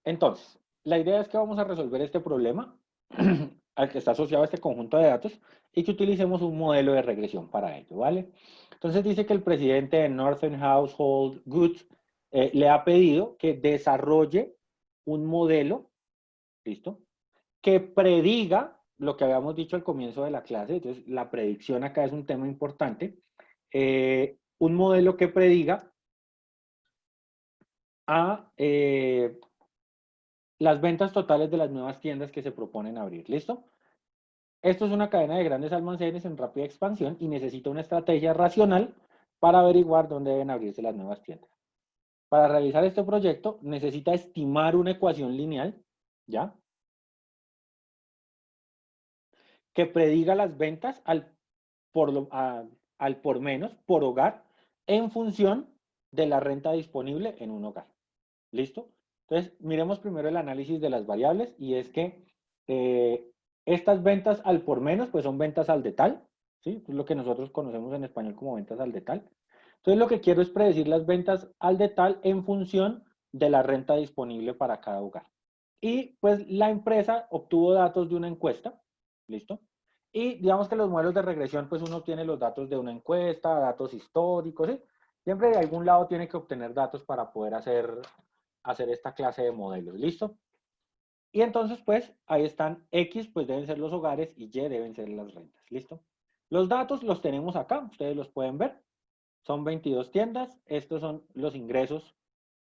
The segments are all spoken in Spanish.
Entonces, la idea es que vamos a resolver este problema al que está asociado a este conjunto de datos y que utilicemos un modelo de regresión para ello, ¿vale? Entonces dice que el presidente de Northern Household Goods le ha pedido que desarrolle un modelo, ¿listo? Que prediga lo que habíamos dicho al comienzo de la clase. Entonces, la predicción acá es un tema importante. Un modelo que prediga a las ventas totales de las nuevas tiendas que se proponen abrir. ¿Listo? Esto es una cadena de grandes almacenes en rápida expansión y necesita una estrategia racional para averiguar dónde deben abrirse las nuevas tiendas. Para realizar este proyecto necesita estimar una ecuación lineal, ¿ya? Que prediga las ventas al por menos por hogar en función de la renta disponible en un hogar. ¿Listo? Entonces, miremos primero el análisis de las variables y es que eh, estas ventas al por menos, pues son ventas al detal, ¿sí? Es lo que nosotros conocemos en español como ventas al detal. Entonces, lo que quiero es predecir las ventas al detal en función de la renta disponible para cada hogar. Y pues la empresa obtuvo datos de una encuesta, ¿listo? Y digamos que los modelos de regresión, pues uno tiene los datos de una encuesta, datos históricos, ¿sí? Siempre de algún lado tiene que obtener datos para poder hacer esta clase de modelos, ¿listo? Y entonces, pues, ahí están X, pues deben ser los hogares y Y deben ser las rentas, ¿listo? Los datos los tenemos acá, ustedes los pueden ver. Son 22 tiendas, estos son los ingresos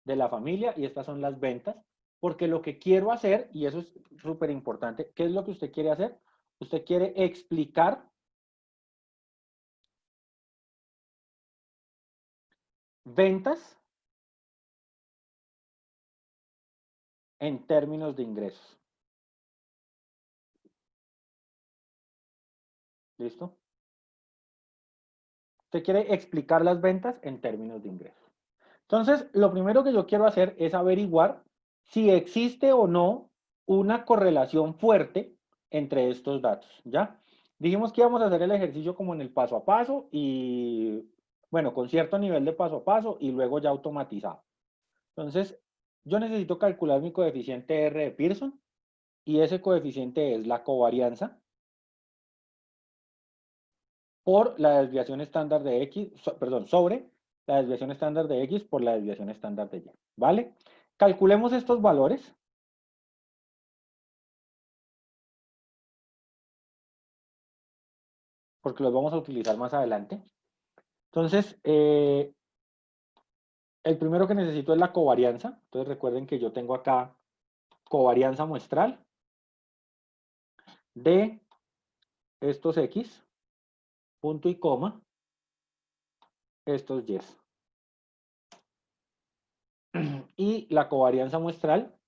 de la familia y estas son las ventas, porque lo que quiero hacer, y eso es súper importante, ¿qué es lo que usted quiere hacer? Usted quiere explicar ventas en términos de ingresos. ¿Listo? Usted quiere explicar las ventas en términos de ingresos. Entonces, lo primero que yo quiero hacer es averiguar si existe o no una correlación fuerte entre estos datos, ¿ya? Dijimos que íbamos a hacer el ejercicio como en el paso a paso y, bueno, con cierto nivel de paso a paso y luego ya automatizado. Entonces, yo necesito calcular mi coeficiente R de Pearson y ese coeficiente es la covarianza por la desviación estándar de X, perdón, sobre la desviación estándar de X por la desviación estándar de Y, ¿vale? Calculemos estos valores. Porque los vamos a utilizar más adelante. Entonces, el primero que necesito es la covarianza. Entonces, recuerden que yo tengo acá covarianza muestral de estos X, punto y coma, estos Y. Y la covarianza muestral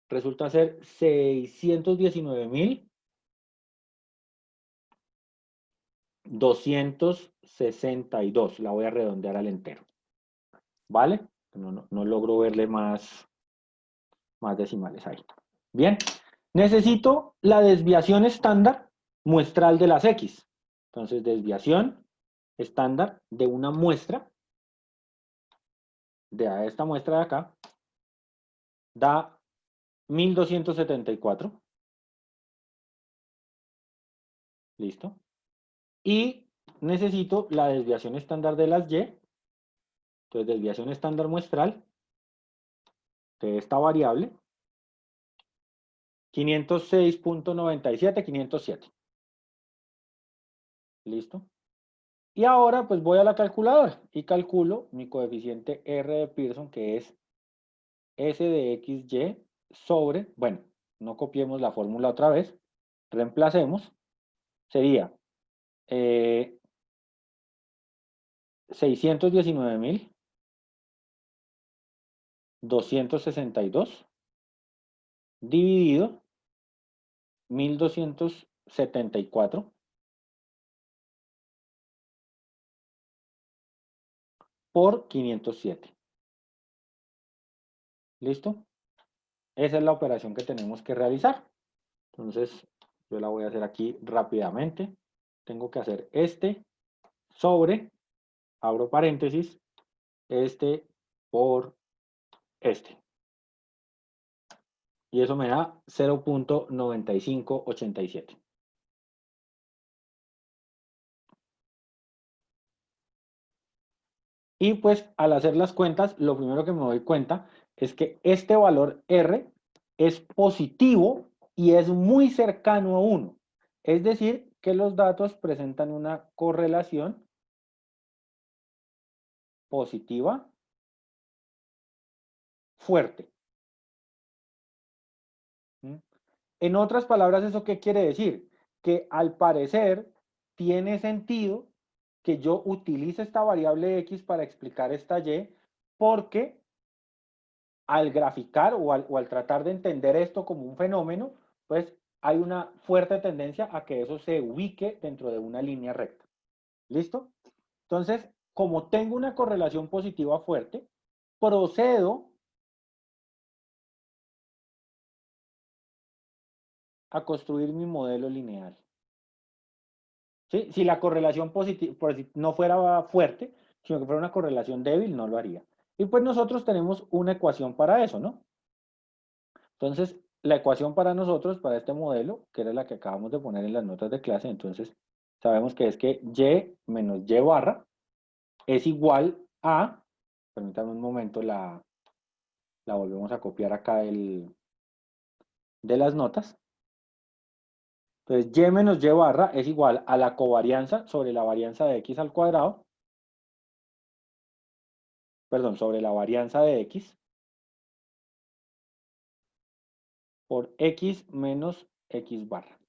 resulta ser 619.262. La voy a redondear al entero. ¿Vale? No logro verle más decimales ahí. Bien, necesito la desviación estándar muestral de las X. Entonces, desviación estándar de una muestra, de esta muestra de acá, da 1274. Listo. Y necesito la desviación estándar de las Y. Entonces, desviación estándar muestral de esta variable, 506.97, 507. Listo. Y ahora pues voy a la calculadora y calculo mi coeficiente R de Pearson, que es S de XY sobre, bueno, no copiemos la fórmula otra vez, reemplacemos, sería 619.262 dividido 1274 por 507. ¿Listo? Esa es la operación que tenemos que realizar. Entonces, yo la voy a hacer aquí rápidamente. Tengo que hacer este sobre, abro paréntesis, este por este. Y eso me da 0.9587. Y pues al hacer las cuentas, lo primero que me doy cuenta es que este valor R es positivo y es muy cercano a 1. Es decir, que los datos presentan una correlación positiva fuerte. ¿Mm? En otras palabras, ¿eso qué quiere decir? Que al parecer tiene sentido que yo utilice esta variable X para explicar esta Y, porque al graficar o al tratar de entender esto como un fenómeno, pues hay una fuerte tendencia a que eso se ubique dentro de una línea recta. ¿Listo? Entonces, como tengo una correlación positiva fuerte, procedo a construir mi modelo lineal. ¿Sí? Si la correlación positiva no fuera fuerte, sino que fuera una correlación débil, no lo haría. Y pues nosotros tenemos una ecuación para eso, ¿no? Entonces, la ecuación para nosotros, para este modelo, que era la que acabamos de poner en las notas de clase, entonces sabemos que es que y menos y barra es igual a, permítanme un momento, la volvemos a copiar acá de las notas. Entonces, y menos y barra es igual a la covarianza sobre la varianza de x al cuadrado, perdón, sobre la varianza de x por x menos x barra.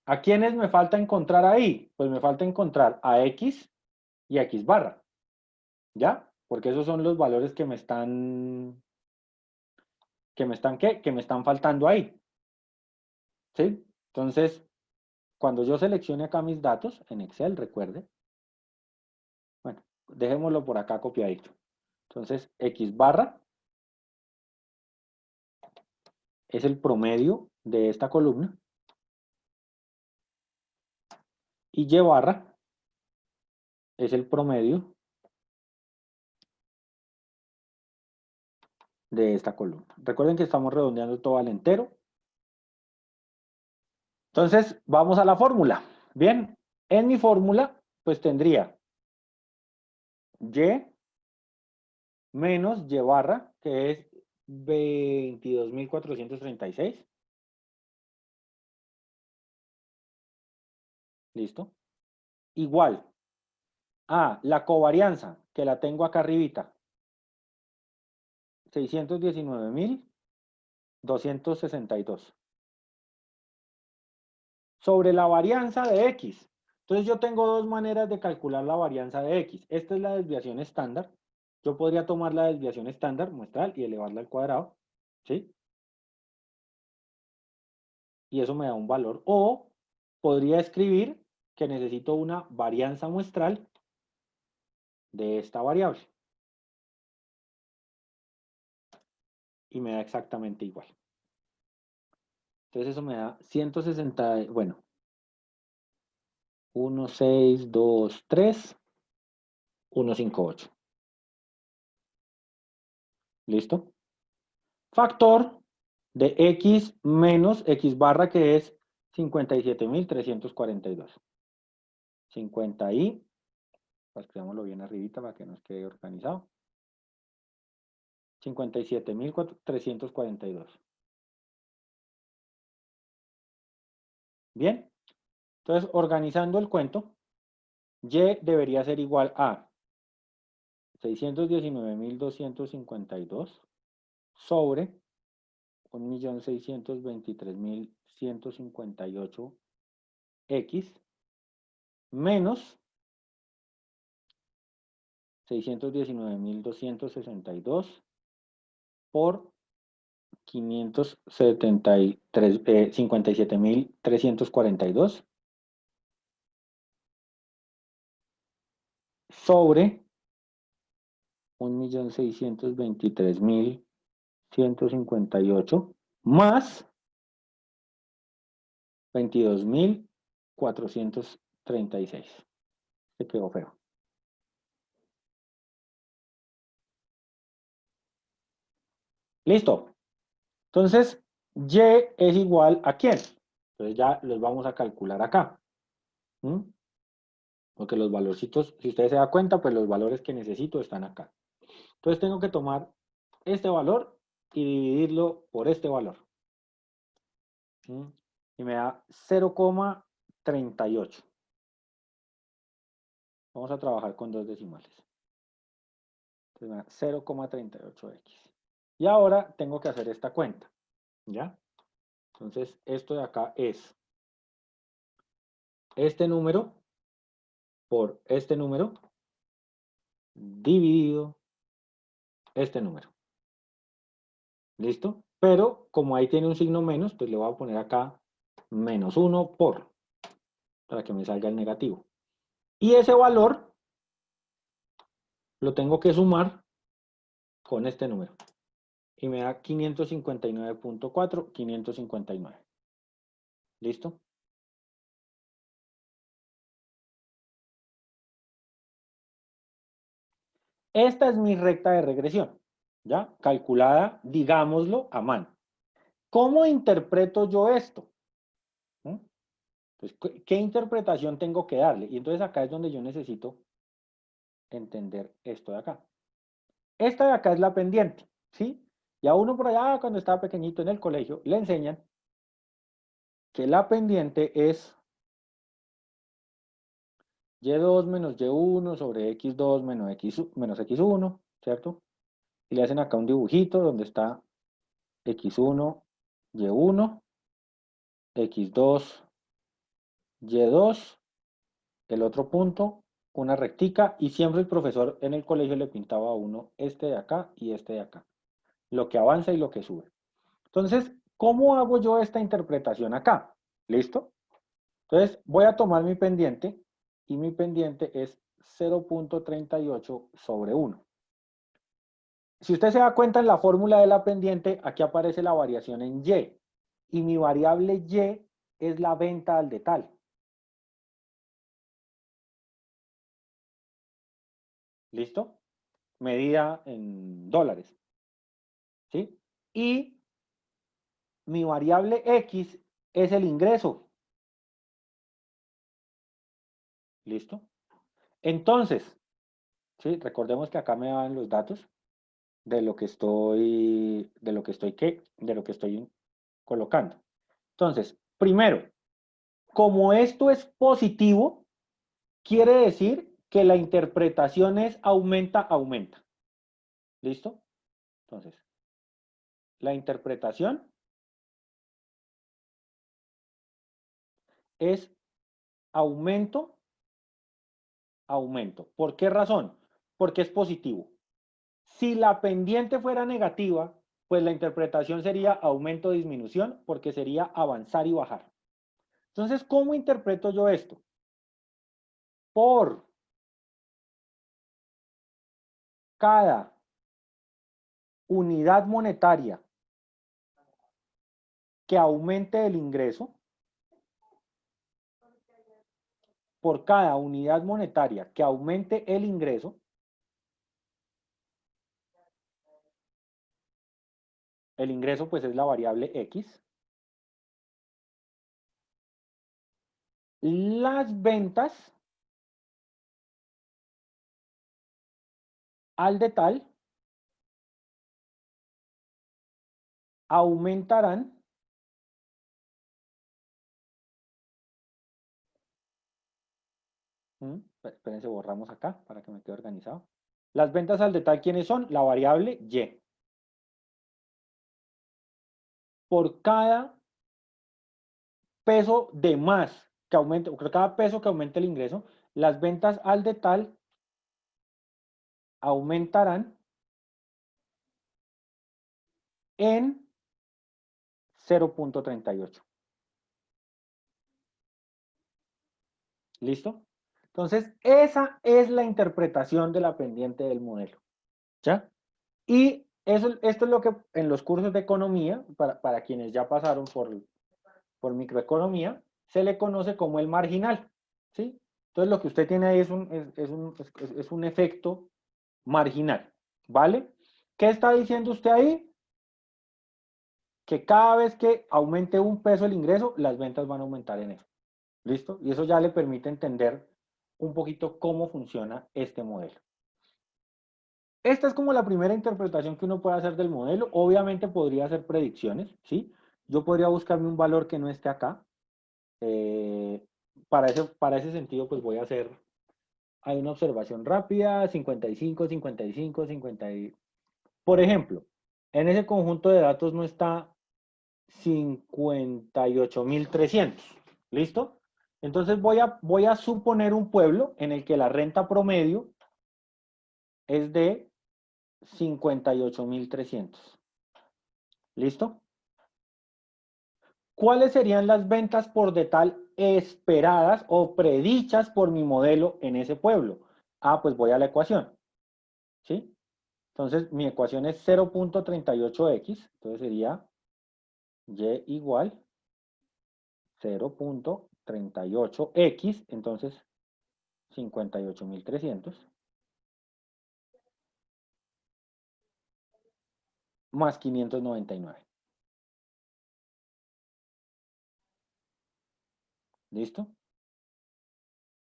¿A quiénes me falta encontrar ahí? Pues me falta encontrar a x y a x barra, ¿ya? Porque esos son los valores que me están faltando ahí, ¿sí? Entonces, cuando yo seleccione acá mis datos, en Excel, recuerde, bueno, dejémoslo por acá copiadito. Entonces, x barra es el promedio de esta columna y y barra es el promedio de esta columna. Recuerden que estamos redondeando todo al entero. Entonces, vamos a la fórmula. Bien, en mi fórmula, pues tendría y menos y barra, que es 22.436. ¿Listo? Igual a la covarianza, que la tengo acá arribita, 619.262. Sobre la varianza de X. Entonces yo tengo dos maneras de calcular la varianza de X. Esta es la desviación estándar. Yo podría tomar la desviación estándar muestral y elevarla al cuadrado, ¿sí? Y eso me da un valor. O podría escribir que necesito una varianza muestral de esta variable. Y me da exactamente igual. Entonces eso me da 160, bueno, 1, 6, 2, 3, 1, 5, 8. ¿Listo? Factor de x menos x barra, que es 57.342. 50 y, escribámoslo bien arribita para que nos quede organizado. 57.342. Bien, entonces organizando el cuento, y debería ser igual a 619.252 sobre 1.623.158 x menos 619.262 por 57.342 sobre 1.623.158 más 22.436. Se quedó feo. Listo. Entonces, Y es igual a ¿quién? Entonces ya los vamos a calcular acá. ¿Mm? Porque los valorcitos, si ustedes se dan cuenta, pues los valores que necesito están acá. Entonces tengo que tomar este valor y dividirlo por este valor. ¿Mm? Y me da 0,38. Vamos a trabajar con dos decimales. Entonces me da 0,38x. Y ahora tengo que hacer esta cuenta. ¿Ya? Entonces esto de acá es este número por este número dividido este número. ¿Listo? Pero como ahí tiene un signo menos, pues le voy a poner acá -1 por, para que me salga el negativo. Y ese valor lo tengo que sumar con este número. Y me da 559.4, 559. ¿Listo? Esta es mi recta de regresión, ¿ya? Calculada, digámoslo, a mano. ¿Cómo interpreto yo esto? ¿Mm? Entonces, ¿qué interpretación tengo que darle? Y entonces acá es donde yo necesito entender esto de acá. Esta de acá es la pendiente, ¿sí? Y a uno por allá, cuando estaba pequeñito en el colegio, le enseñan que la pendiente es y2 menos y1 sobre x2 menos x1, ¿cierto? Y le hacen acá un dibujito donde está x1, y1, x2, y2, el otro punto, una rectica, y siempre el profesor en el colegio le pintaba a uno este de acá y este de acá, lo que avanza y lo que sube. Entonces, ¿cómo hago yo esta interpretación acá? ¿Listo? Entonces, voy a tomar mi pendiente y mi pendiente es 0,38 sobre 1. Si usted se da cuenta en la fórmula de la pendiente, aquí aparece la variación en Y. Y mi variable Y es la venta al detal. ¿Listo? Medida en dólares. ¿Sí? Y mi variable X es el ingreso. ¿Listo? Entonces, ¿sí? Recordemos que acá me dan los datos de lo que estoy, de lo que estoy colocando. Entonces, primero, como esto es positivo, quiere decir que la interpretación es aumenta, aumenta. ¿Listo? Entonces, la interpretación es aumento, aumento. ¿Por qué razón? Porque es positivo. Si la pendiente fuera negativa, pues la interpretación sería aumento, disminución, porque sería avanzar y bajar. Entonces, ¿cómo interpreto yo esto? Por cada unidad monetaria que aumente el ingreso, por cada unidad monetaria que aumente el ingreso, el ingreso pues es la variable X, las ventas al detal aumentarán espérense, borramos acá para que me quede organizado. Las ventas al detal, ¿quiénes son? La variable Y. Por cada peso de más que aumente, por cada peso que aumente el ingreso, las ventas al detal aumentarán en 0,38. ¿Listo? Entonces, esa es la interpretación de la pendiente del modelo. ¿Ya? Y eso, esto es lo que en los cursos de economía, para quienes ya pasaron por microeconomía, se le conoce como el marginal. ¿Sí? Entonces, lo que usted tiene ahí es un efecto marginal. ¿Vale? ¿Qué está diciendo usted ahí? que cada vez que aumente un peso el ingreso, las ventas van a aumentar en eso. ¿Listo? Y eso ya le permite entender un poquito cómo funciona este modelo. Esta es como la primera interpretación que uno puede hacer del modelo. Obviamente podría hacer predicciones, ¿sí? Yo podría buscarme un valor que no esté acá. Para ese sentido, pues voy a hacer, hay una observación rápida, 55, 55, 50. Por ejemplo, en ese conjunto de datos no está 58.300. ¿Listo? Entonces voy a suponer un pueblo en el que la renta promedio es de 58.300. ¿Listo? ¿Cuáles serían las ventas por detal esperadas o predichas por mi modelo en ese pueblo? Ah, pues voy a la ecuación. ¿Sí? Entonces, mi ecuación es 0.38x. Entonces sería y igual 0.38x. Entonces, 58.300 más 599. ¿Listo?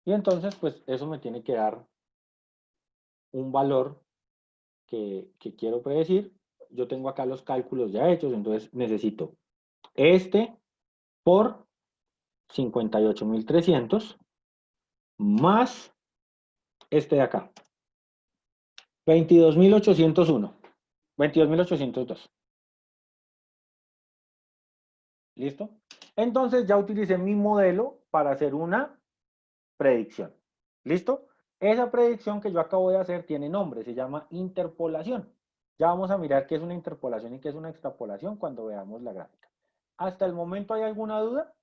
Y entonces, pues eso me tiene que dar un valor que quiero predecir. Yo tengo acá los cálculos ya hechos, entonces necesito este por 58.300 más este de acá, 22.801, 22.802. ¿Listo? Entonces ya utilicé mi modelo para hacer una predicción. ¿Listo? Esa predicción que yo acabo de hacer tiene nombre, se llama interpolación. Ya vamos a mirar qué es una interpolación y qué es una extrapolación cuando veamos la gráfica. ¿Hasta el momento hay alguna duda?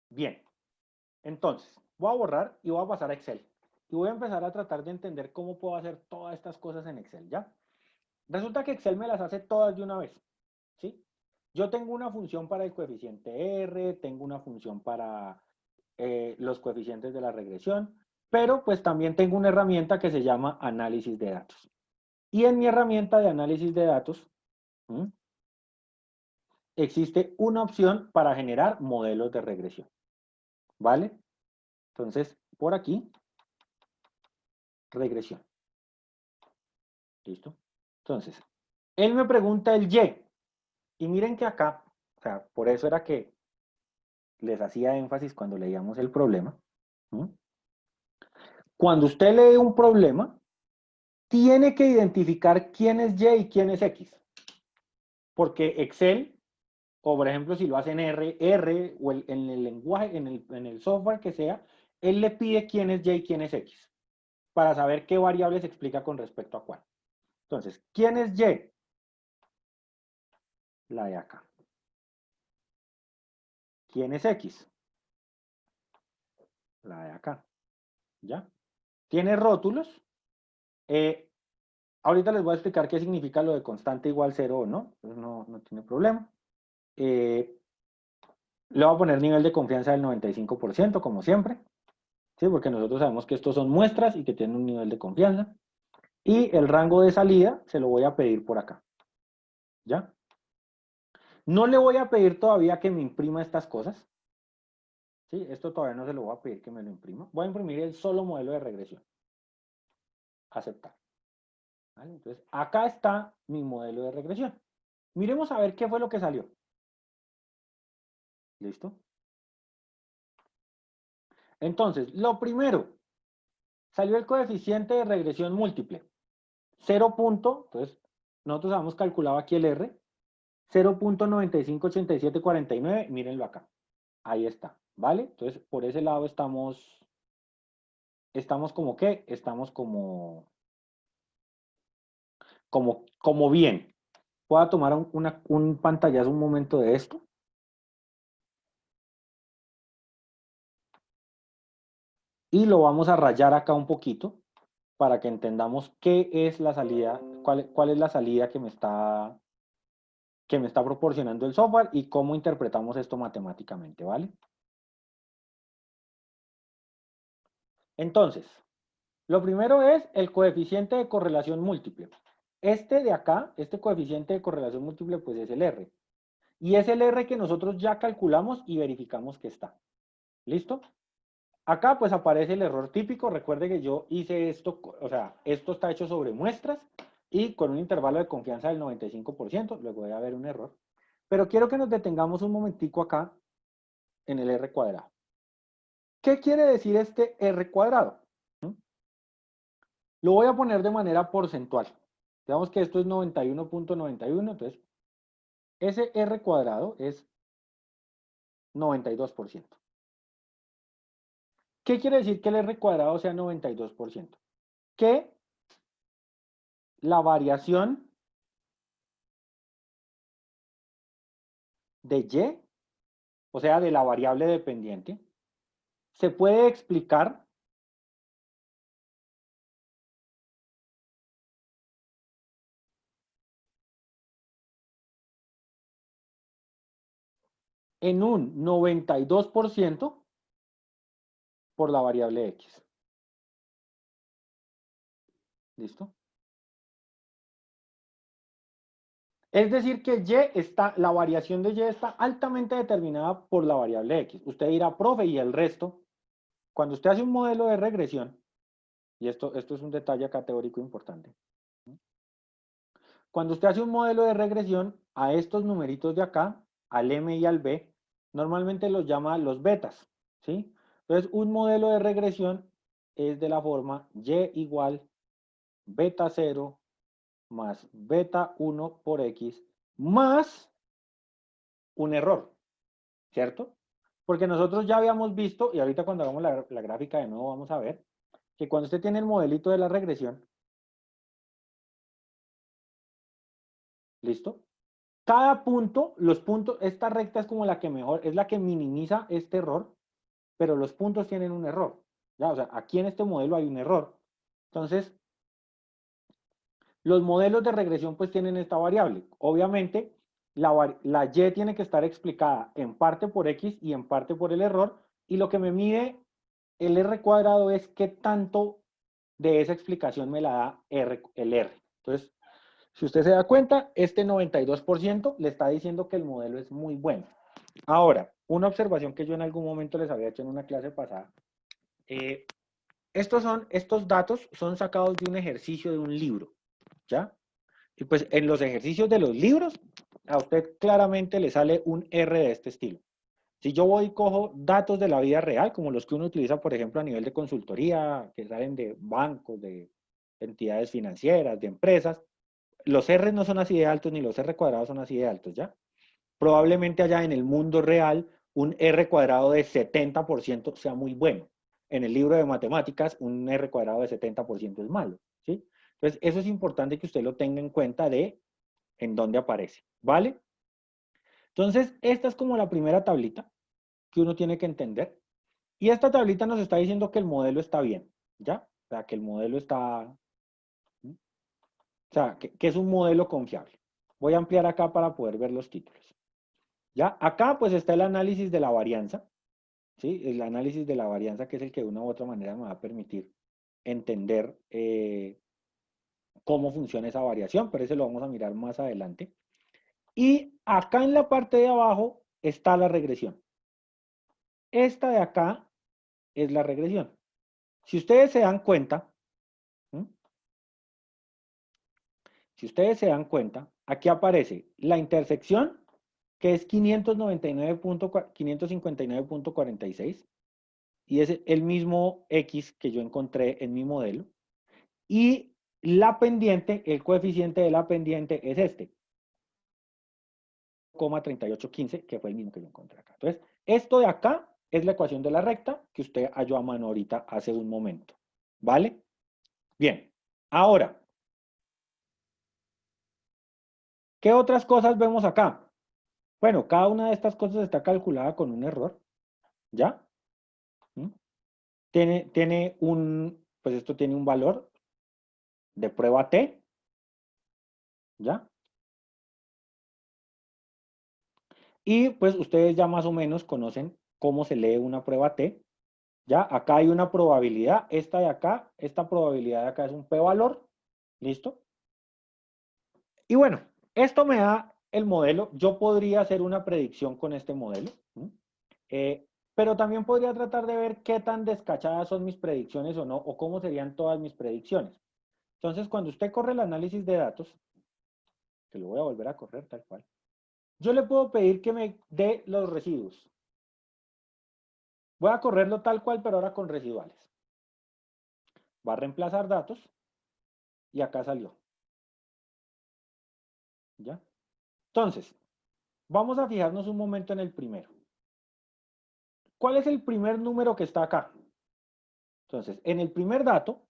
Bien, entonces voy a borrar y voy a pasar a Excel. Y voy a empezar a tratar de entender cómo puedo hacer todas estas cosas en Excel, ¿ya? Resulta que Excel me las hace todas de una vez, ¿sí? Yo tengo una función para el coeficiente R, tengo una función para los coeficientes de la regresión, pero pues también tengo una herramienta que se llama análisis de datos. Y en mi herramienta de análisis de datos existe una opción para generar modelos de regresión, ¿vale? Entonces, por aquí, regresión. ¿Listo? Entonces, él me pregunta el Y. Y miren que acá, o sea, por eso era que les hacía énfasis cuando leíamos el problema. Cuando usted lee un problema, tiene que identificar quién es Y y quién es X. Porque Excel, o por ejemplo si lo hace en R o en el lenguaje, en el software que sea, él le pide quién es Y y quién es X, para saber qué variables explica con respecto a cuál. Entonces, ¿quién es Y? La de acá. ¿Quién es X? La de acá. ¿Ya? ¿Tiene rótulos? Eh, Ahorita les voy a explicar qué significa lo de constante igual 0 o no. Entonces no tiene problema. Le voy a poner nivel de confianza del 95%, como siempre. ¿Sí? Porque nosotros sabemos que estos son muestras y que tienen un nivel de confianza. Y el rango de salida se lo voy a pedir por acá. ¿Ya? No le voy a pedir todavía que me imprima estas cosas. ¿Sí? Esto todavía no se lo voy a pedir que me lo imprima. Voy a imprimir el solo modelo de regresión. Aceptar. ¿Vale? Entonces, acá está mi modelo de regresión. Miremos a ver qué fue lo que salió. ¿Listo? Entonces, lo primero, salió el coeficiente de regresión múltiple. 0. Entonces, nosotros habíamos calculado aquí el R. 0.958749, mírenlo acá. Ahí está, ¿vale? Entonces, por ese lado estamos como qué, estamos como bien. Voy a tomar un pantallazo un momento de esto. Y lo vamos a rayar acá un poquito para que entendamos qué es la salida, cuál es la salida que me está proporcionando el software y cómo interpretamos esto matemáticamente, ¿vale? Entonces, lo primero es el coeficiente de correlación múltiple. Este de acá, este coeficiente de correlación múltiple, pues es el R. Y es el R que nosotros ya calculamos y verificamos que está. ¿Listo? Acá pues aparece el error típico. Recuerde que yo hice esto, o sea, esto está hecho sobre muestras y con un intervalo de confianza del 95%, luego debe haber un error. Pero quiero que nos detengamos un momentico acá en el R cuadrado. ¿Qué quiere decir este R cuadrado? Lo voy a poner de manera porcentual. Digamos que esto es 91.91, entonces ese R cuadrado es 92%. ¿Qué quiere decir que el R cuadrado sea 92%? Que la variación de Y, o sea, de la variable dependiente, se puede explicar en un 92% por la variable X. ¿Listo? Es decir, que la variación de Y está altamente determinada por la variable X. Usted dirá, profe, y el resto, cuando usted hace un modelo de regresión, y esto es un detalle categórico importante, cuando usted hace un modelo de regresión, a estos numeritos de acá, al M y al B, normalmente los llama los betas, ¿sí? Entonces, un modelo de regresión es de la forma Y igual beta 0 más beta 1 por X más un error, ¿cierto? Porque nosotros ya habíamos visto, y ahorita cuando hagamos la gráfica de nuevo vamos a ver, que cuando usted tiene el modelito de la regresión, ¿listo? Cada punto, los puntos, esta recta es como la que mejor, es la que minimiza este error, pero los puntos tienen un error. ¿Ya? O sea, aquí en este modelo hay un error. Entonces, los modelos de regresión pues tienen esta variable. Obviamente, la Y tiene que estar explicada en parte por X y en parte por el error, y lo que me mide el R cuadrado es qué tanto de esa explicación me la da el R. Entonces, si usted se da cuenta, este 92% le está diciendo que el modelo es muy bueno. Ahora, una observación que yo en algún momento les había hecho en una clase pasada. eh, estos datos son sacados de un ejercicio de un libro, ¿ya? Y pues en los ejercicios de los libros, a usted claramente le sale un R de este estilo. Si yo voy y cojo datos de la vida real, como los que uno utiliza, por ejemplo, a nivel de consultoría, que salen de bancos, de entidades financieras, de empresas, los R no son así de altos, ni los R cuadrados son así de altos, ¿ya? Probablemente allá en el mundo real, un R cuadrado de 70% sea muy bueno. En el libro de matemáticas, un R cuadrado de 70% es malo, ¿sí? Entonces, eso es importante que usted lo tenga en cuenta de en dónde aparece, ¿vale? Entonces, esta es como la primera tablita que uno tiene que entender. Y esta tablita nos está diciendo que el modelo está bien, ¿ya? O sea, que el modelo está, o sea, que es un modelo confiable. Voy a ampliar acá para poder ver los títulos. ¿Ya? Acá pues está el análisis de la varianza, ¿sí? El análisis de la varianza que es el que de una u otra manera me va a permitir entender cómo funciona esa variación, pero eso lo vamos a mirar más adelante. Y acá en la parte de abajo está la regresión. Esta de acá es la regresión. Si ustedes se dan cuenta, ¿sí? Si ustedes se dan cuenta, aquí aparece la intersección, que es 559.559.46, y es el mismo X que yo encontré en mi modelo. Y la pendiente, el coeficiente de la pendiente es este, 0,3815, que fue el mismo que yo encontré acá. Entonces, esto de acá es la ecuación de la recta que usted halló a mano ahorita hace un momento. ¿Vale? Bien. Ahora, ¿qué otras cosas vemos acá? Bueno, cada una de estas cosas está calculada con un error, ¿ya? ¿Mm? Tiene pues esto tiene un valor de prueba T, ¿ya? Y pues ustedes ya más o menos conocen cómo se lee una prueba T, Ya, acá hay una probabilidad, esta de acá, esta probabilidad de acá es un p-valor, ¿listo? Y bueno, esto me da el modelo, yo podría hacer una predicción con este modelo, ¿m? Pero también podría tratar de ver qué tan descachadas son mis predicciones o no, o cómo serían todas mis predicciones. Entonces, cuando usted corre el análisis de datos, que lo voy a volver a correr tal cual, yo le puedo pedir que me dé los residuos. Voy a correrlo tal cual, pero ahora con residuales. Va a reemplazar datos y acá salió. ¿Ya? Entonces, vamos a fijarnos un momento en el primero. ¿Cuál es el primer número que está acá? Entonces, en el primer dato,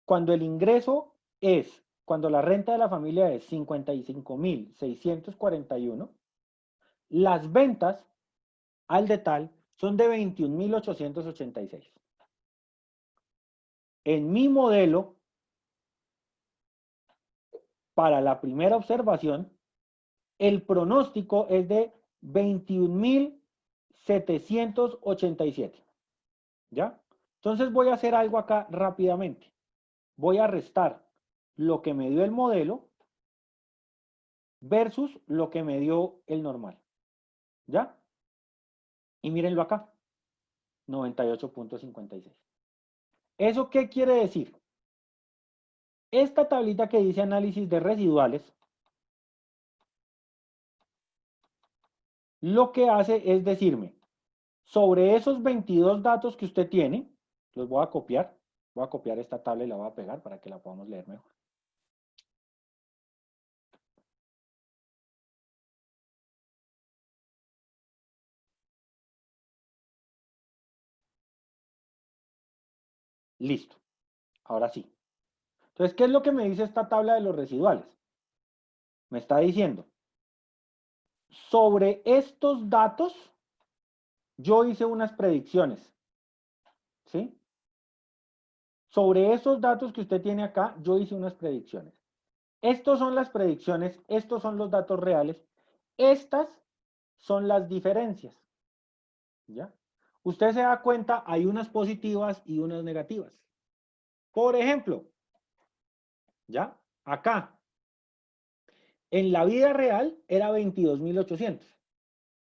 cuando el ingreso es, cuando la renta de la familia es 55.641, las ventas al detal son de 21.886. En mi modelo, para la primera observación, el pronóstico es de 21.787. ¿Ya? Entonces voy a hacer algo acá rápidamente. Voy a restar lo que me dio el modelo versus lo que me dio el normal. ¿Ya? Y mírenlo acá, 98.56. ¿Eso qué quiere decir? Esta tablita que dice análisis de residuales, lo que hace es decirme, sobre esos 22 datos que usted tiene, los voy a copiar esta tabla y la voy a pegar para que la podamos leer mejor. Listo, ahora sí. Entonces, ¿qué es lo que me dice esta tabla de los residuales? Me está diciendo, sobre estos datos, yo hice unas predicciones, ¿sí? Sobre esos datos que usted tiene acá, yo hice unas predicciones. Estos son las predicciones, estos son los datos reales, estas son las diferencias, ¿ya? Usted se da cuenta, hay unas positivas y unas negativas. Por ejemplo, ¿ya? Acá, en la vida real era 22.800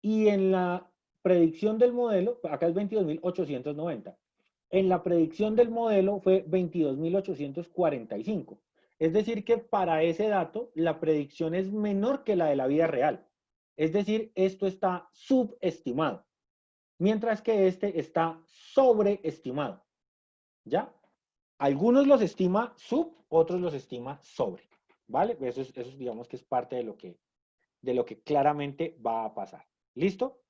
y en la predicción del modelo, acá es 22.890. En la predicción del modelo fue 22.845. Es decir, que para ese dato la predicción es menor que la de la vida real. Es decir, esto está subestimado, mientras que este está sobreestimado. ¿Ya? Algunos los estima sub, otros los estima sobre. ¿Vale? Eso digamos que es parte de lo que claramente va a pasar. ¿Listo?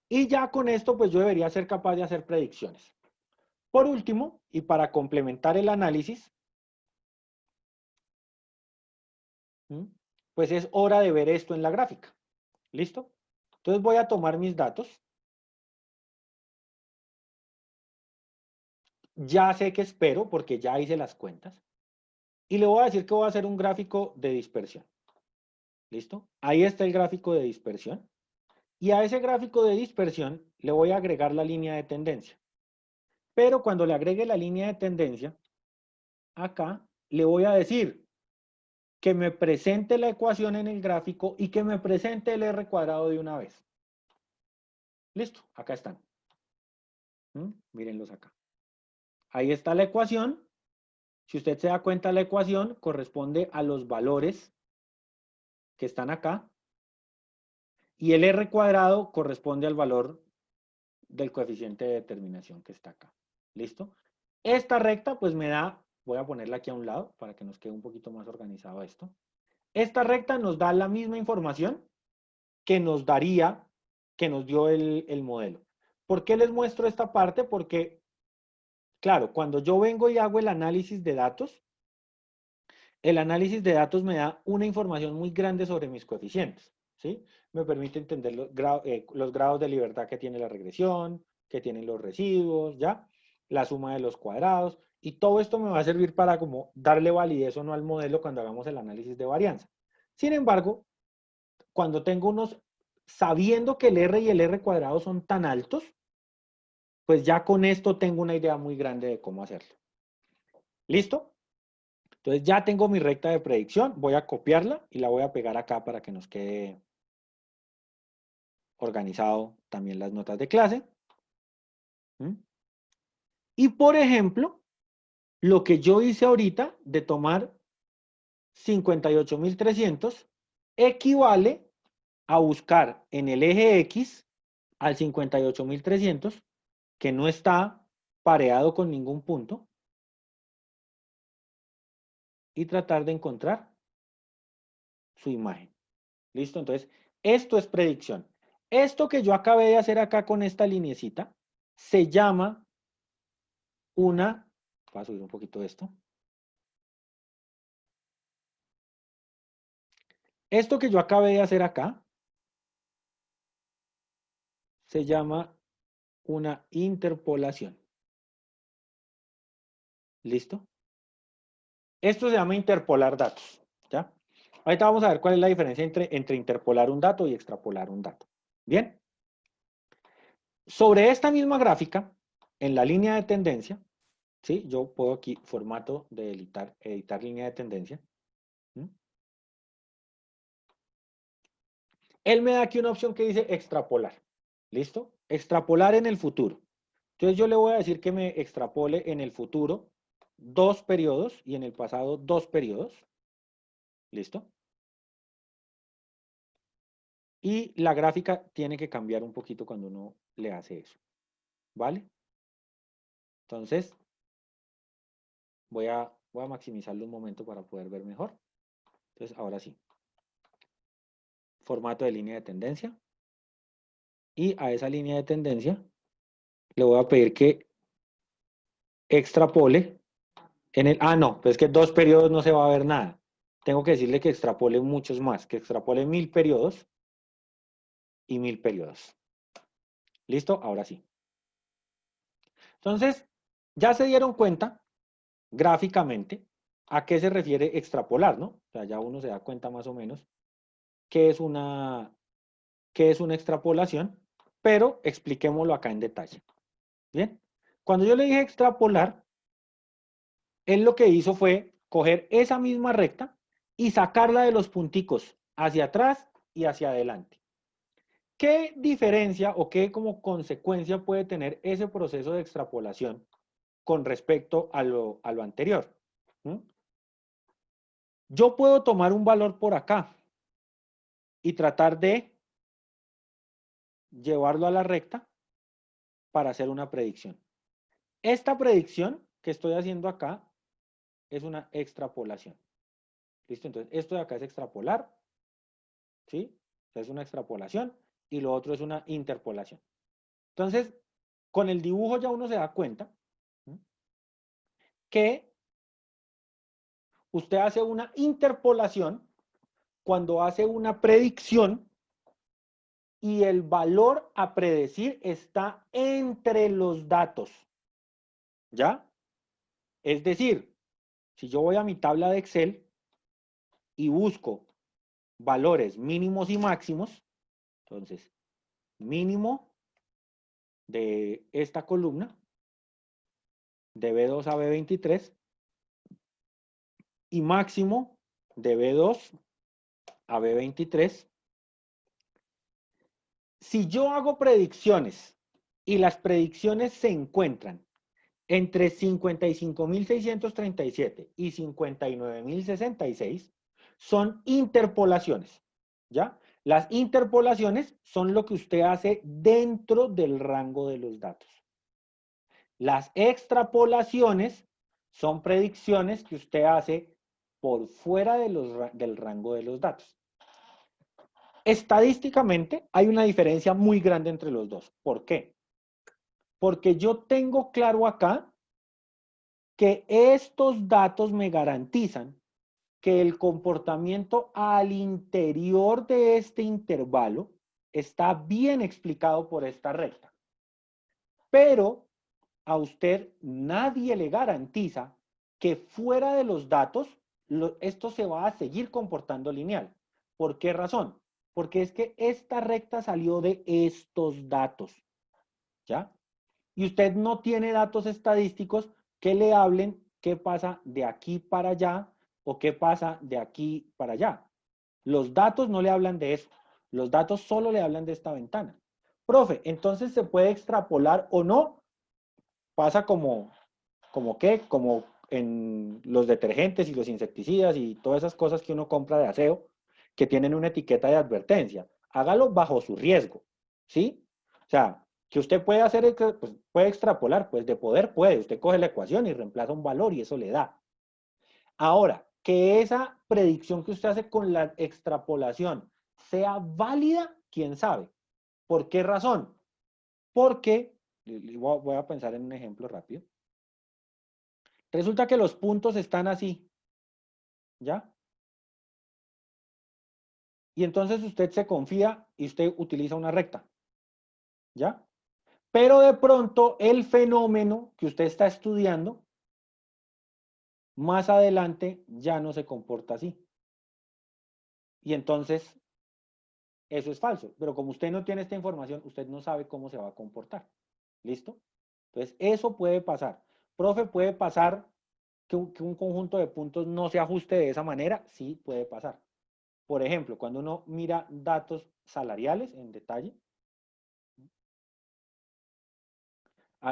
Y ya con esto, pues yo debería ser capaz de hacer predicciones. Por último, y para complementar el análisis, pues es hora de ver esto en la gráfica. ¿Listo? Entonces voy a tomar mis datos. Ya sé que espero porque ya hice las cuentas. Y le voy a decir que voy a hacer un gráfico de dispersión. ¿Listo? Ahí está el gráfico de dispersión. Y a ese gráfico de dispersión le voy a agregar la línea de tendencia. Pero cuando le agregue la línea de tendencia, acá le voy a decir que me presente la ecuación en el gráfico y que me presente el R cuadrado de una vez. Listo, acá están. Mírenlos acá. Ahí está la ecuación. Si usted se da cuenta, la ecuación corresponde a los valores que están acá. Y el R cuadrado corresponde al valor del coeficiente de determinación que está acá. ¿Listo? Esta recta pues me da, voy a ponerla aquí a un lado para que nos quede un poquito más organizado esto. Esta recta nos da la misma información que nos daría, que nos dio el modelo. ¿Por qué les muestro esta parte? Porque, claro, cuando yo vengo y hago el análisis de datos me da una información muy grande sobre mis coeficientes, ¿sí? Me permite entender los grados de libertad que tiene la regresión, que tienen los residuos, ¿ya? La suma de los cuadrados, y todo esto me va a servir para como darle validez o no al modelo cuando hagamos el análisis de varianza. Sin embargo, cuando tengo sabiendo que el R y el R cuadrado son tan altos, pues ya con esto tengo una idea muy grande de cómo hacerlo. ¿Listo? Entonces ya tengo mi recta de predicción, voy a copiarla y la voy a pegar acá para que nos quede organizado también las notas de clase. ¿Mm? Y por ejemplo, lo que yo hice ahorita de tomar 58.300 equivale a buscar en el eje X al 58.300, que no está pareado con ningún punto, y tratar de encontrar su imagen. ¿Listo? Entonces, esto es predicción. Esto que yo acabé de hacer acá con esta linecita se llama una... Voy a subir un poquito esto. Esto que yo acabé de hacer acá se llama una interpolación. ¿Listo? Esto se llama interpolar datos. ¿Ya? Ahorita vamos a ver cuál es la diferencia entre interpolar un dato y extrapolar un dato. ¿Bien? Sobre esta misma gráfica, en la línea de tendencia, ¿sí? Yo puedo aquí, formato de editar línea de tendencia. ¿Mm? Él me da aquí una opción que dice extrapolar. ¿Listo? Extrapolar en el futuro. Entonces yo le voy a decir que me extrapole en el futuro 2 periodos y en el pasado 2 periodos. ¿Listo? Y la gráfica tiene que cambiar un poquito cuando uno le hace eso. ¿Vale? Entonces, voy a maximizarlo un momento para poder ver mejor. Entonces, ahora sí. Formato de línea de tendencia. Y a esa línea de tendencia le voy a pedir que extrapole en el... Ah, no, pues es que 2 periodos no se va a ver nada. Tengo que decirle que extrapole muchos más, que extrapole 1000 periodos y 1000 periodos. ¿Listo? Ahora sí. Entonces, ya se dieron cuenta gráficamente a qué se refiere extrapolar, ¿no? O sea, ya uno se da cuenta más o menos qué es una extrapolación, pero expliquémoslo acá en detalle. Bien, cuando yo le dije extrapolar, él lo que hizo fue coger esa misma recta y sacarla de los punticos hacia atrás y hacia adelante. ¿Qué diferencia o qué como consecuencia puede tener ese proceso de extrapolación con respecto a lo anterior? ¿Mm? Yo puedo tomar un valor por acá y tratar de llevarlo a la recta para hacer una predicción. Esta predicción que estoy haciendo acá es una extrapolación. ¿Listo? Entonces, esto de acá es extrapolar, ¿sí? Es una extrapolación y lo otro es una interpolación. Entonces, con el dibujo ya uno se da cuenta, ¿sí?, que usted hace una interpolación cuando hace una predicción y el valor a predecir está entre los datos. ¿Ya? Es decir, si yo voy a mi tabla de Excel y busco valores mínimos y máximos, entonces, mínimo de esta columna, de B2 a B23, y máximo de B2 a B23. Si yo hago predicciones y las predicciones se encuentran entre 55.637 y 59.066, son interpolaciones, ¿ya? Las interpolaciones son lo que usted hace dentro del rango de los datos. Las extrapolaciones son predicciones que usted hace por fuera del rango de los datos. Estadísticamente hay una diferencia muy grande entre los dos. ¿Por qué? Porque yo tengo claro acá que estos datos me garantizan que el comportamiento al interior de este intervalo está bien explicado por esta recta. Pero a usted nadie le garantiza que fuera de los datos esto se va a seguir comportando lineal. ¿Por qué razón? Porque es que esta recta salió de estos datos, ¿ya? y usted no tiene datos estadísticos que le hablen qué pasa de aquí para allá o qué pasa de aquí para allá. Los datos no le hablan de eso. Los datos solo le hablan de esta ventana. Profe, entonces se puede extrapolar o no. Pasa como qué, como en los detergentes y los insecticidas y todas esas cosas que uno compra de aseo que tienen una etiqueta de advertencia. Hágalo bajo su riesgo, ¿sí? O sea, que usted puede hacer, pues, puede extrapolar, pues de poder puede. Usted coge la ecuación y reemplaza un valor y eso le da. Ahora, que esa predicción que usted hace con la extrapolación sea válida, quién sabe. ¿Por qué razón? Porque, voy a pensar en un ejemplo rápido. Resulta que los puntos están así, ¿ya? Y entonces usted se confía y usted utiliza una recta, ¿ya? Pero de pronto el fenómeno que usted está estudiando, más adelante ya no se comporta así. Y entonces eso es falso. Pero como usted no tiene esta información, usted no sabe cómo se va a comportar. ¿Listo? Entonces eso puede pasar. Profe, ¿puede pasar que un conjunto de puntos no se ajuste de esa manera? Sí, puede pasar. Por ejemplo, cuando uno mira datos salariales en detalle,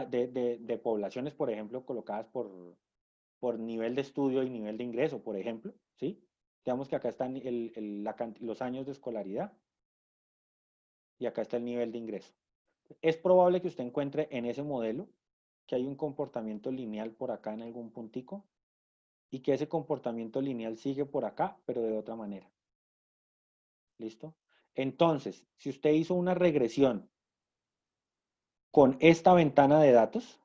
de poblaciones, por ejemplo, colocadas por nivel de estudio y nivel de ingreso, por ejemplo, ¿sí? Digamos que acá están los años de escolaridad y acá está el nivel de ingreso. Es probable que usted encuentre en ese modelo que hay un comportamiento lineal por acá en algún puntico y que ese comportamiento lineal sigue por acá, pero de otra manera. ¿Listo? Entonces, si usted hizo una regresión con esta ventana de datos,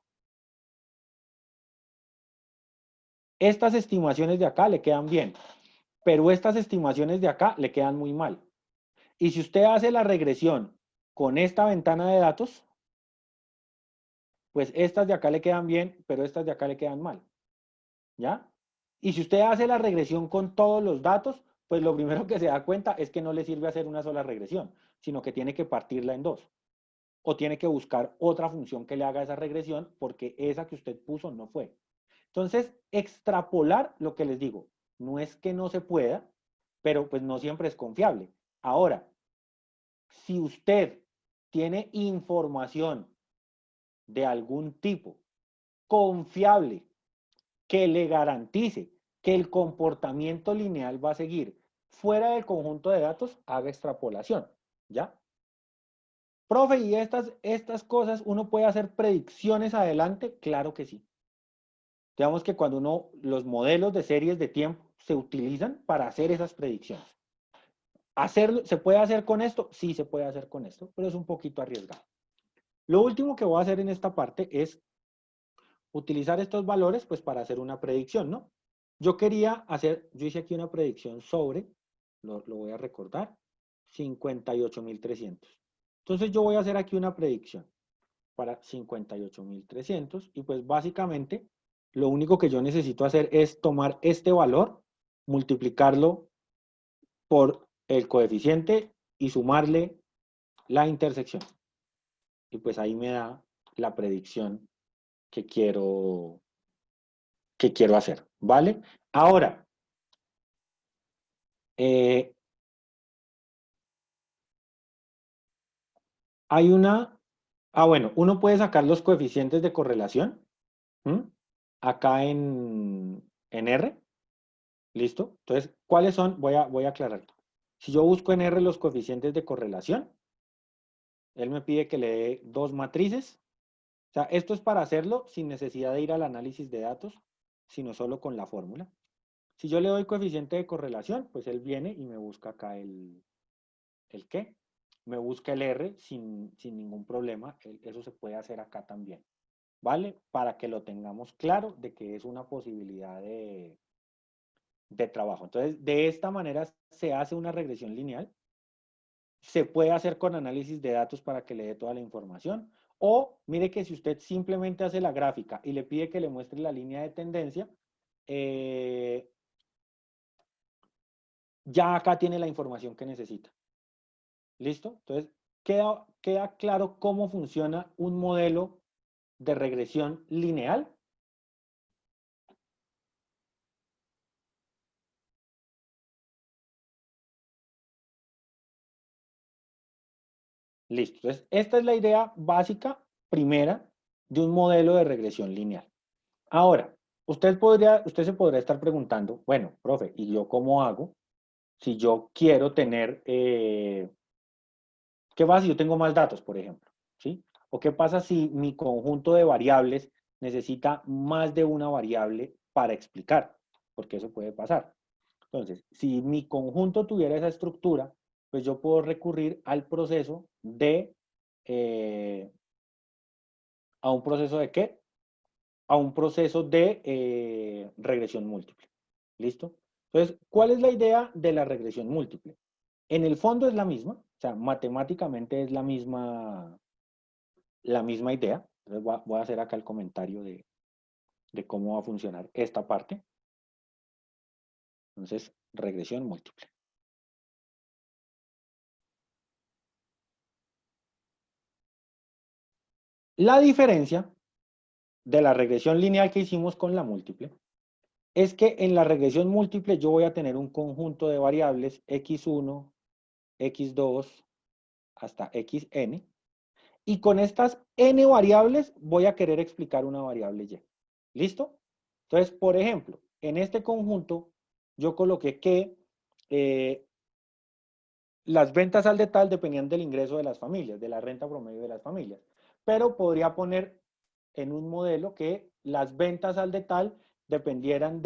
estas estimaciones de acá le quedan bien, pero estas estimaciones de acá le quedan muy mal. Y si usted hace la regresión con esta ventana de datos, pues estas de acá le quedan bien, pero estas de acá le quedan mal. ¿Ya? Y si usted hace la regresión con todos los datos, pues lo primero que se da cuenta es que no le sirve hacer una sola regresión, sino que tiene que partirla en dos. O tiene que buscar otra función que le haga esa regresión porque esa que usted puso no fue. Entonces, extrapolar lo que les digo, no es que no se pueda, pero pues no siempre es confiable. Ahora, si usted tiene información de algún tipo confiable que le garantice que el comportamiento lineal va a seguir fuera del conjunto de datos, haga extrapolación, ¿ya? Profe, ¿y estas cosas uno puede hacer predicciones adelante? Claro que sí. Digamos que cuando los modelos de series de tiempo se utilizan para hacer esas predicciones. ¿Se puede hacer con esto? Sí, se puede hacer con esto, pero es un poquito arriesgado. Lo último que voy a hacer en esta parte es utilizar estos valores pues para hacer una predicción, ¿no? Yo hice aquí una predicción sobre, lo voy a recordar, 58.300. Entonces yo voy a hacer aquí una predicción para 58.300 y pues básicamente lo único que yo necesito hacer es tomar este valor, multiplicarlo por el coeficiente y sumarle la intersección. Y pues ahí me da la predicción que quiero hacer, ¿vale? Ahora, eh, hay bueno, uno puede sacar los coeficientes de correlación, ¿m? Acá en R, ¿listo? Entonces, ¿cuáles son? Voy a aclarar. Si yo busco en R los coeficientes de correlación, él me pide que le dé dos matrices. O sea, esto es para hacerlo sin necesidad de ir al análisis de datos, sino solo con la fórmula. Si yo le doy coeficiente de correlación, pues él viene y me busca acá ¿el qué? Me busca el R sin ningún problema. Eso se puede hacer acá también, ¿vale? Para que lo tengamos claro de que es una posibilidad de trabajo. Entonces, de esta manera se hace una regresión lineal. Se puede hacer con análisis de datos para que le dé toda la información. O mire que si usted simplemente hace la gráfica y le pide que le muestre la línea de tendencia, ya acá tiene la información que necesita. ¿Listo? Entonces, queda claro cómo funciona un modelo de regresión lineal? Listo. Entonces, esta es la idea básica primera de un modelo de regresión lineal. Ahora, usted se podría estar preguntando, bueno, profe, ¿y yo cómo hago si yo quiero tener, qué pasa si yo tengo más datos, por ejemplo? ¿Sí? ¿O qué pasa si mi conjunto de variables necesita más de una variable para explicar? Porque eso puede pasar. Entonces, si mi conjunto tuviera esa estructura, pues yo puedo recurrir al proceso de, eh, ¿a un proceso de qué? A un proceso de regresión múltiple. ¿Listo? Entonces, ¿cuál es la idea de la regresión múltiple? En el fondo es la misma, o sea, matemáticamente es la misma idea. Entonces voy a hacer acá el comentario de cómo va a funcionar esta parte. Entonces, regresión múltiple. La diferencia de la regresión lineal que hicimos con la múltiple es que en la regresión múltiple yo voy a tener un conjunto de variables x1, x2, hasta xn, y con estas n variables voy a querer explicar una variable y. ¿Listo? Entonces, por ejemplo, en este conjunto yo coloqué que las ventas al detal dependían del ingreso de las familias, de la renta promedio de las familias. Pero podría poner en un modelo que las ventas al detal dependieran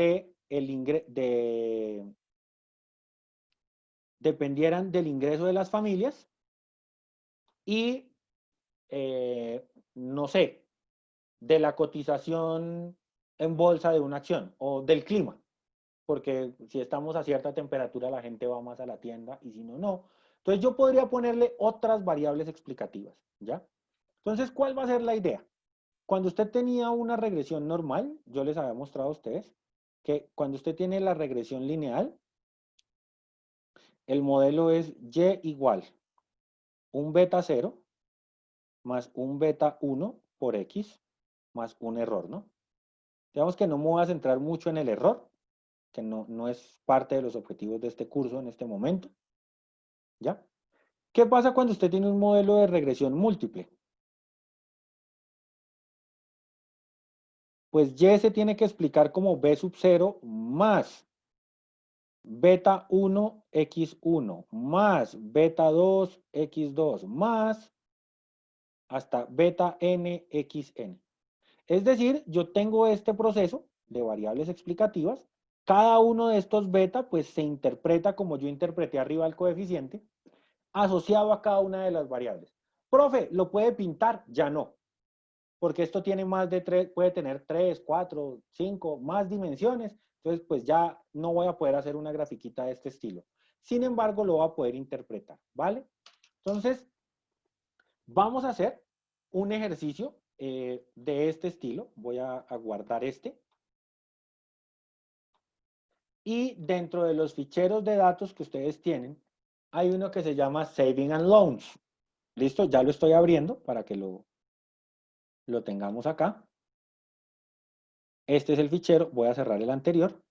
dependieran del ingreso de las familias y, no sé, de la cotización en bolsa de una acción o del clima, porque si estamos a cierta temperatura la gente va más a la tienda y si no, no. Entonces yo podría ponerle otras variables explicativas, ¿ya? Entonces, ¿cuál va a ser la idea? Cuando usted tenía una regresión normal, yo les había mostrado a ustedes que cuando usted tiene la regresión lineal, el modelo es y igual un beta 0 más un beta 1 por x más un error, ¿no? Digamos que no me voy a centrar mucho en el error, que no es parte de los objetivos de este curso en este momento, ¿ya? ¿Qué pasa cuando usted tiene un modelo de regresión múltiple? Pues y se tiene que explicar como b sub 0 más beta 1 x1 más beta 2 x2 más hasta beta n xn. Es decir, yo tengo este proceso de variables explicativas. Cada uno de estos beta pues se interpreta como yo interpreté arriba el coeficiente, asociado a cada una de las variables. Profe, ¿lo puede pintar? Ya no, porque esto tiene más de 3, puede tener 3, 4, 5, más dimensiones. Entonces, pues ya no voy a poder hacer una grafiquita de este estilo. Sin embargo, lo voy a poder interpretar, ¿vale? Entonces, vamos a hacer un ejercicio de este estilo. Voy a guardar este. Y dentro de los ficheros de datos que ustedes tienen, hay uno que se llama Saving and Loans. ¿Listo? Ya lo estoy abriendo para que lo tengamos acá. Este es el fichero. Voy a cerrar el anterior.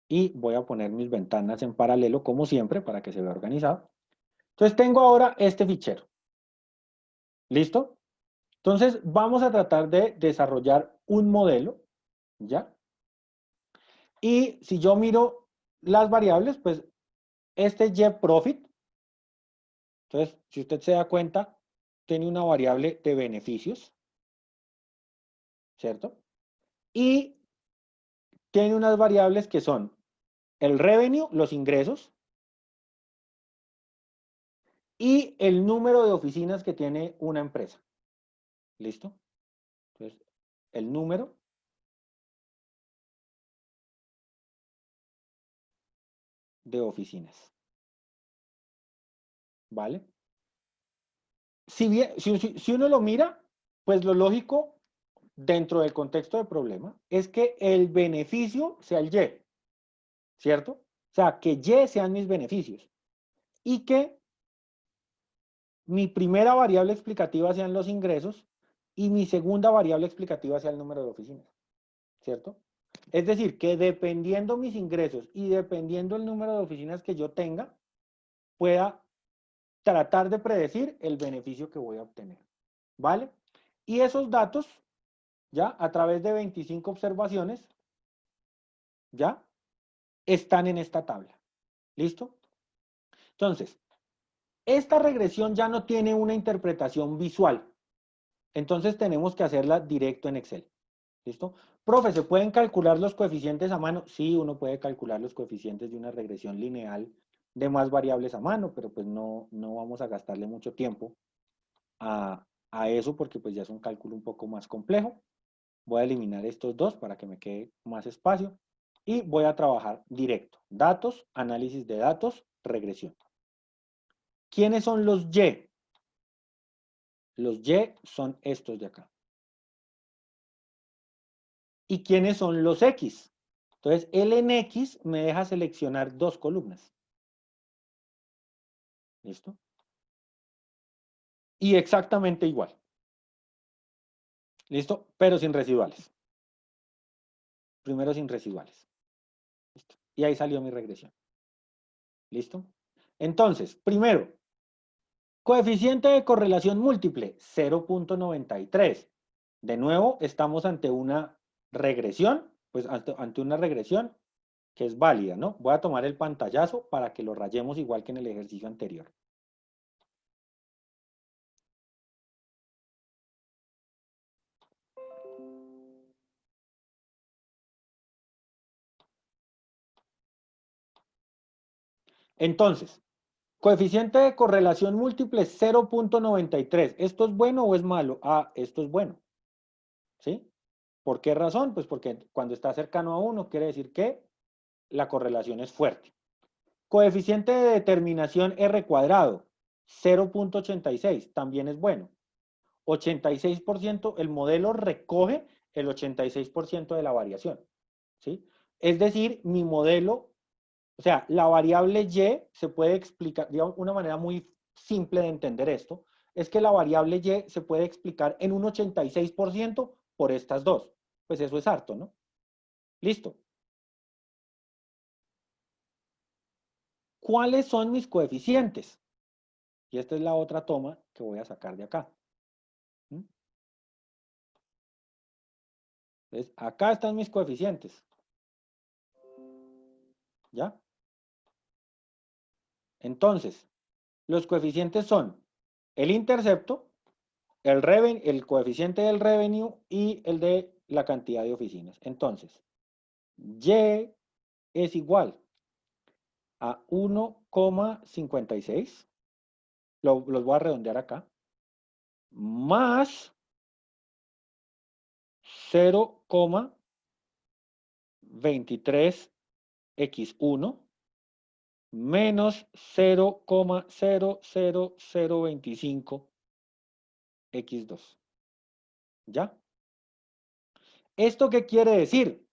Y voy a poner mis ventanas en paralelo, como siempre, para que se vea organizado. Entonces tengo ahora este fichero. ¿Listo? Entonces vamos a tratar de desarrollar un modelo, ¿ya? Y si yo miro las variables, pues este y profit, entonces si usted se da cuenta, tiene una variable de beneficios, ¿cierto? Y tiene unas variables que son el revenue, los ingresos, y el número de oficinas que tiene una empresa. ¿Listo? Entonces, el número de oficinas. ¿Vale? Si, bien, si uno lo mira, pues lo lógico dentro del contexto del problema es que el beneficio sea el Y, ¿cierto? O sea, que Y sean mis beneficios y que mi primera variable explicativa sean los ingresos y mi segunda variable explicativa sea el número de oficinas, ¿cierto? Es decir, que dependiendo mis ingresos y dependiendo el número de oficinas que yo tenga, pueda tratar de predecir el beneficio que voy a obtener, ¿vale? Y esos datos, ya, a través de 25 observaciones, ya, están en esta tabla. ¿Listo? Entonces, esta regresión ya no tiene una interpretación visual. Entonces tenemos que hacerla directo en Excel. ¿Listo? Profe, ¿se pueden calcular los coeficientes a mano? Sí, uno puede calcular los coeficientes de una regresión lineal de más variables a mano, pero pues no vamos a gastarle mucho tiempo a eso porque pues ya es un cálculo un poco más complejo. Voy a eliminar estos dos para que me quede más espacio y voy a trabajar directo. Datos, análisis de datos, regresión. ¿Quiénes son los Y? Los Y son estos de acá. ¿Y quiénes son los X? Entonces, el en X me deja seleccionar dos columnas. ¿Listo? Y exactamente igual. ¿Listo? Pero sin residuales. Primero sin residuales. ¿Listo? Y ahí salió mi regresión. ¿Listo? Entonces, primero, coeficiente de correlación múltiple, 0.93. De nuevo, estamos ante una regresión, pues ante una regresión que es válida, ¿no? Voy a tomar el pantallazo para que lo rayemos igual que en el ejercicio anterior. Entonces, coeficiente de correlación múltiple 0.93. ¿Esto es bueno o es malo? Ah, esto es bueno. ¿Sí? ¿Por qué razón? Pues porque cuando está cercano a 1 quiere decir que la correlación es fuerte. Coeficiente de determinación R cuadrado, 0.86, también es bueno. 86%, el modelo recoge el 86% de la variación. ¿Sí? Es decir, mi modelo, o sea, la variable Y se puede explicar, digamos, una manera muy simple de entender esto, es que la variable Y se puede explicar en un 86% por estas dos. Pues eso es harto, ¿no? Listo. ¿Cuáles son mis coeficientes? Y esta es la otra toma que voy a sacar de acá. ¿Mm? Entonces, acá están mis coeficientes. ¿Ya? Entonces, los coeficientes son el intercepto, el coeficiente del revenue y el de la cantidad de oficinas. Entonces, Y es igual a 1,56, los voy a redondear acá, más 0,23x1 menos 0,00025x2. ¿Ya? ¿Esto qué quiere decir?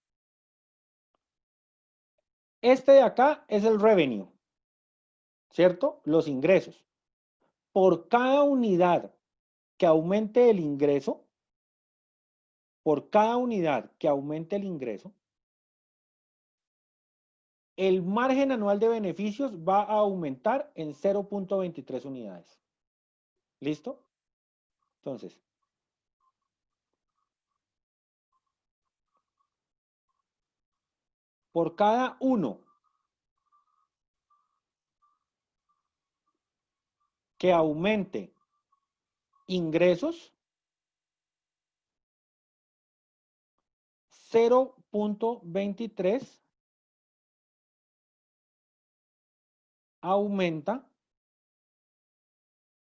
Este de acá es el revenue, ¿cierto? Los ingresos. Por cada unidad que aumente el ingreso, por cada unidad que aumente el ingreso, el margen anual de beneficios va a aumentar en 0.23 unidades. ¿Listo? Entonces, por cada uno que aumente ingresos, 0.23 aumenta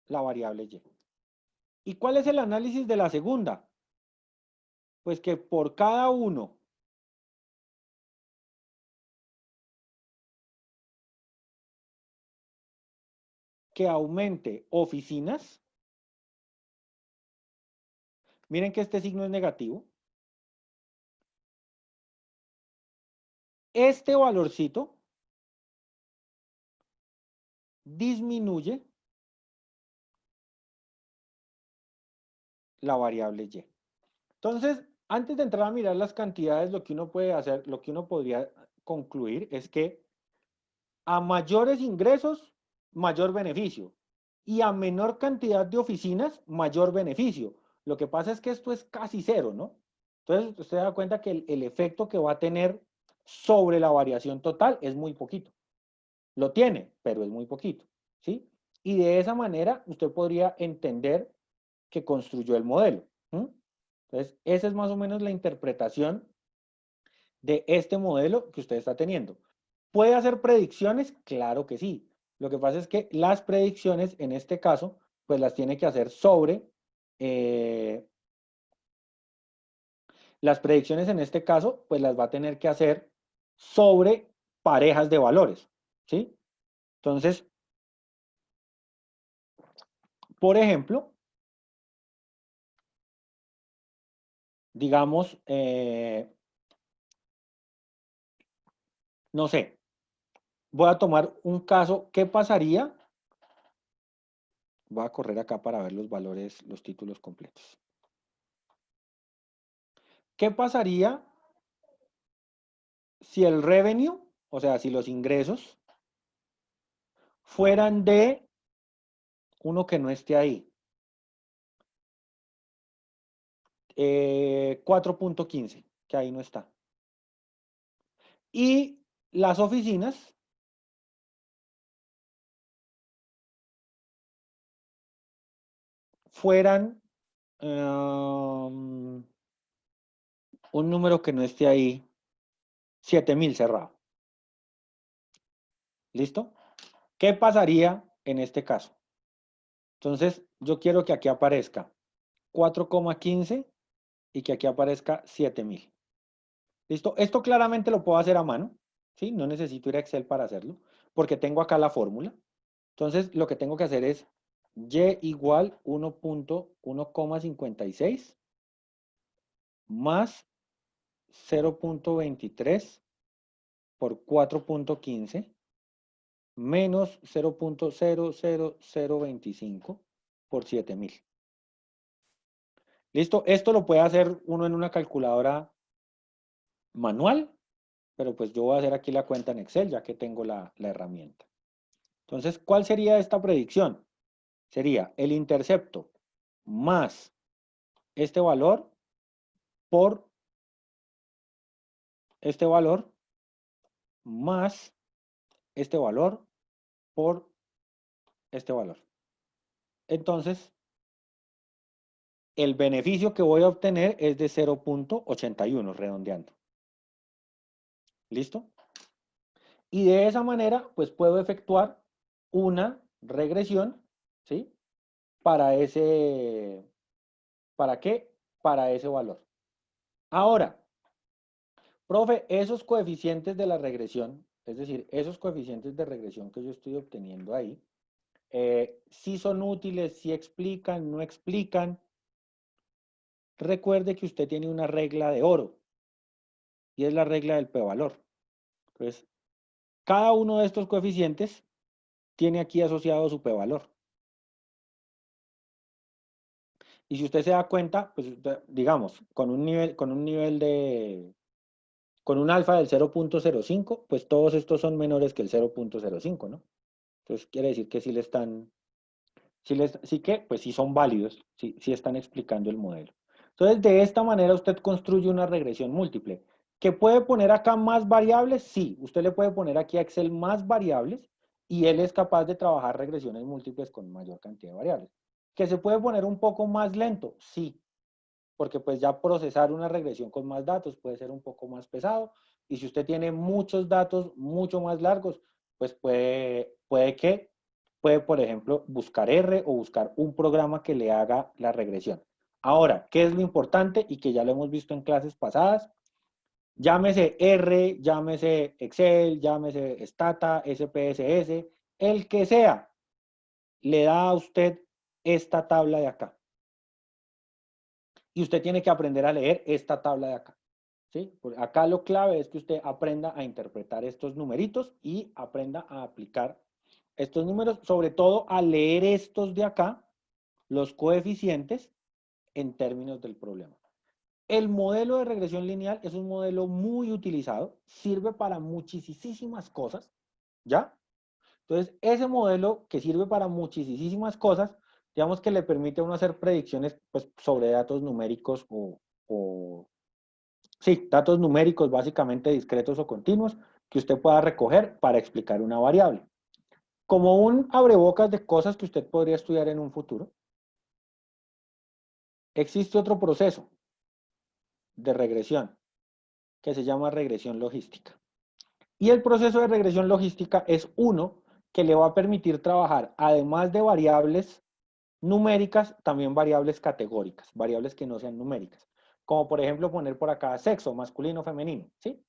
la variable Y. ¿Y cuál es el análisis de la segunda? Pues que por cada uno que aumente oficinas, miren que este signo es negativo, este valorcito disminuye la variable y. Entonces, antes de entrar a mirar las cantidades, lo que uno puede hacer, lo que uno podría concluir es que a mayores ingresos, mayor beneficio. Y a menor cantidad de oficinas, mayor beneficio. Lo que pasa es que esto es casi cero, ¿no? Entonces, usted da cuenta que el efecto que va a tener sobre la variación total es muy poquito. Lo tiene, pero es muy poquito, ¿sí? Y de esa manera usted podría entender que construyó el modelo. Entonces, esa es más o menos la interpretación de este modelo que usted está teniendo. ¿Puede hacer predicciones? Claro que sí. Lo que pasa es que las predicciones, en este caso, pues las tiene que hacer sobre, las predicciones en este caso, pues las va a tener que hacer sobre parejas de valores, ¿sí? Entonces, por ejemplo, digamos, no sé, voy a tomar un caso, ¿qué pasaría? Voy a correr acá para ver los valores, los títulos completos. ¿Qué pasaría si el revenue, o sea, si los ingresos, fueran de uno que no esté ahí? 4.15, que ahí no está. Y las oficinas fueran un número que no esté ahí, 7.000 cerrado. ¿Listo? ¿Qué pasaría en este caso? Entonces, yo quiero que aquí aparezca 4,15 y que aquí aparezca 7.000. ¿Listo? Esto claramente lo puedo hacer a mano, ¿sí? No necesito ir a Excel para hacerlo, porque tengo acá la fórmula. Entonces, lo que tengo que hacer es y igual 1.56 más 0.23 por 4.15 menos 0.00025 por 7.000. ¿Listo? Esto lo puede hacer uno en una calculadora manual, pero pues yo voy a hacer aquí la cuenta en Excel ya que tengo la herramienta. Entonces, ¿cuál sería esta predicción? Sería el intercepto más este valor por este valor más este valor por este valor. Entonces, el beneficio que voy a obtener es de 0.81, redondeando. ¿Listo? Y de esa manera, pues puedo efectuar una regresión, ¿sí? ¿Para qué? Para ese valor. Ahora, profe, esos coeficientes de la regresión, es decir, esos coeficientes de regresión que yo estoy obteniendo ahí, sí son útiles, sí explican, no explican. Recuerde que usted tiene una regla de oro y es la regla del p-valor. Entonces, cada uno de estos coeficientes tiene aquí asociado su p-valor. Y si usted se da cuenta, pues digamos, con un nivel con un alfa del 0.05, pues todos estos son menores que el 0.05, ¿no? Entonces quiere decir que sí le están, sí que, pues sí son válidos, sí están explicando el modelo. Entonces, de esta manera usted construye una regresión múltiple. ¿Que puede poner acá más variables? Sí, usted le puede poner aquí a Excel más variables y él es capaz de trabajar regresiones múltiples con mayor cantidad de variables. ¿Que se puede poner un poco más lento? Sí, porque pues ya procesar una regresión con más datos puede ser un poco más pesado y si usted tiene muchos datos mucho más largos, pues puede por ejemplo buscar R o buscar un programa que le haga la regresión. Ahora, ¿qué es lo importante y que ya lo hemos visto en clases pasadas? Llámese R, llámese Excel, llámese Stata, SPSS, el que sea, le da a usted esta tabla de acá. Y usted tiene que aprender a leer esta tabla de acá. ¿Sí? Acá lo clave es que usted aprenda a interpretar estos numeritos y aprenda a aplicar estos números, sobre todo a leer estos de acá, los coeficientes, en términos del problema. El modelo de regresión lineal es un modelo muy utilizado, sirve para muchísimas cosas, ¿ya? Entonces, ese modelo que sirve para muchísimas cosas, digamos que le permite a uno hacer predicciones pues, sobre datos numéricos sí, datos numéricos básicamente discretos o continuos que usted pueda recoger para explicar una variable. Como un abrebocas de cosas que usted podría estudiar en un futuro, existe otro proceso de regresión que se llama regresión logística. Y el proceso de regresión logística es uno que le va a permitir trabajar, además de variables numéricas, también variables categóricas, variables que no sean numéricas. Como por ejemplo poner por acá sexo, masculino, femenino, ¿sí?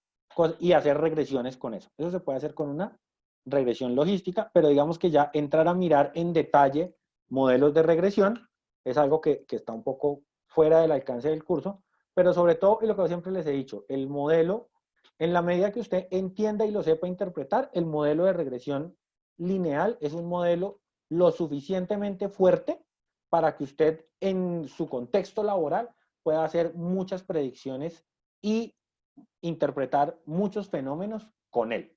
Y hacer regresiones con eso. Eso se puede hacer con una regresión logística, pero digamos que ya entrar a mirar en detalle modelos de regresión es algo que está un poco fuera del alcance del curso, pero sobre todo, y lo que siempre les he dicho, el modelo, en la medida que usted entienda y lo sepa interpretar, el modelo de regresión lineal es un modelo lo suficientemente fuerte para que usted en su contexto laboral pueda hacer muchas predicciones y interpretar muchos fenómenos con él.